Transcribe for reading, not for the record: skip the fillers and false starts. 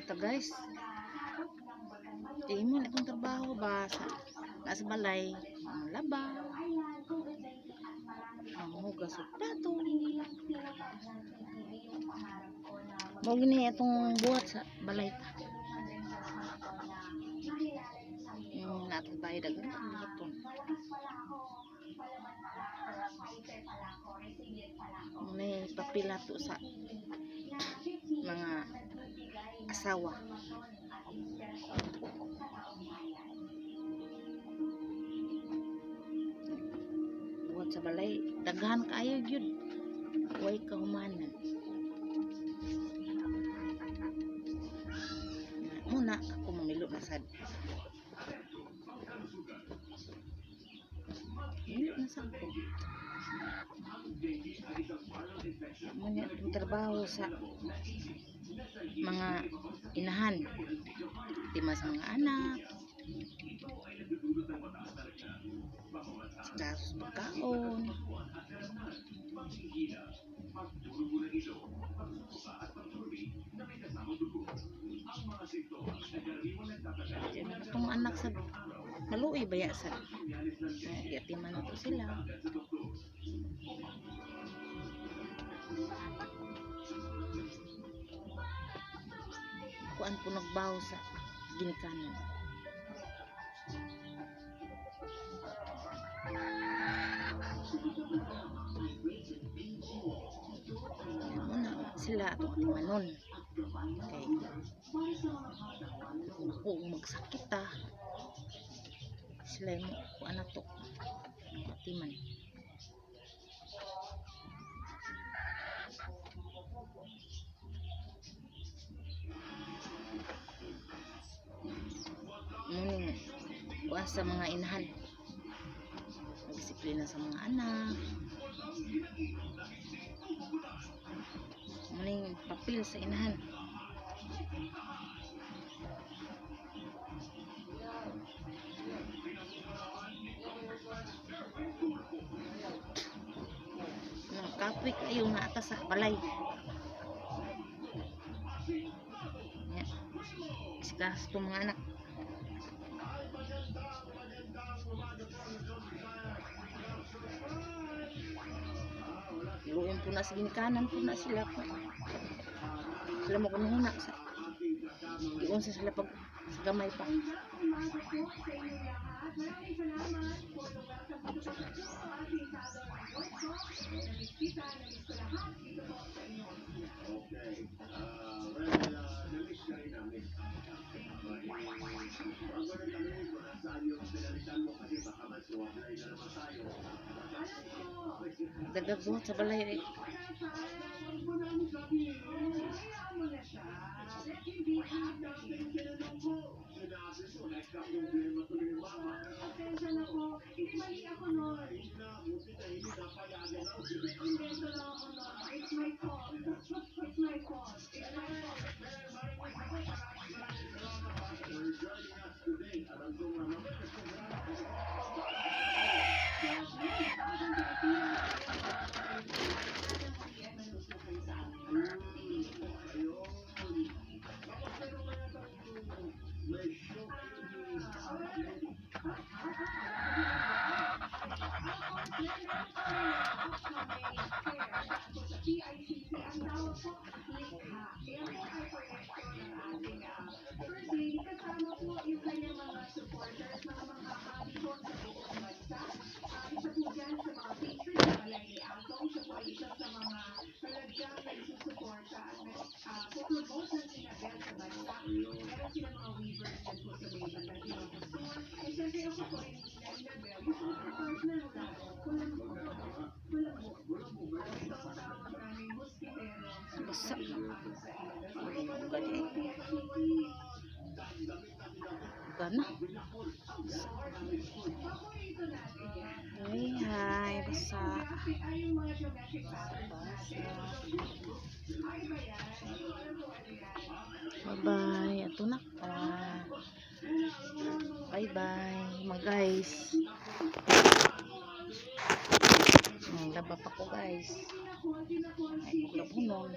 ta guys. Di mo na itong trabaho ba sa balay, laba, hugas og plato. Mo gini itong buhat sa balay ta. Yung natin tayo dagan ito. May papila to sa mga asawa. Buhat sa balay, daghan kaayo gyud. Way kahumanan. Muna ako mamilo na sad. Milo na sad ko. Muna itong trabaho sa mga inahan. Timas mga anak. Sa pagkaon. Itong anak sa maluoy baya sa yatiman na to sila. Kuan po nagbaho sa ginikanan. Muna sila atong atimanon. Okay. Kung magsakit ta, sila mo kuan ato atiman. Muning kuan sa mga inahan. Disiplina sa mga anak. Muning papel sa inahan. Kapit kayo na atas sa balay. Sikas po mga anak. Luon po na sa ginikanan po na sila po. Sila mo kunuhuna sa iyon sa sila pag sa gamay pa. Dagdag buhat sa balay. Basa. Gana. Hai, basa. Bye-bye. Ato na ka. Bye-bye. Mga guys. Laba pa ko guys. Ay, kulabunon.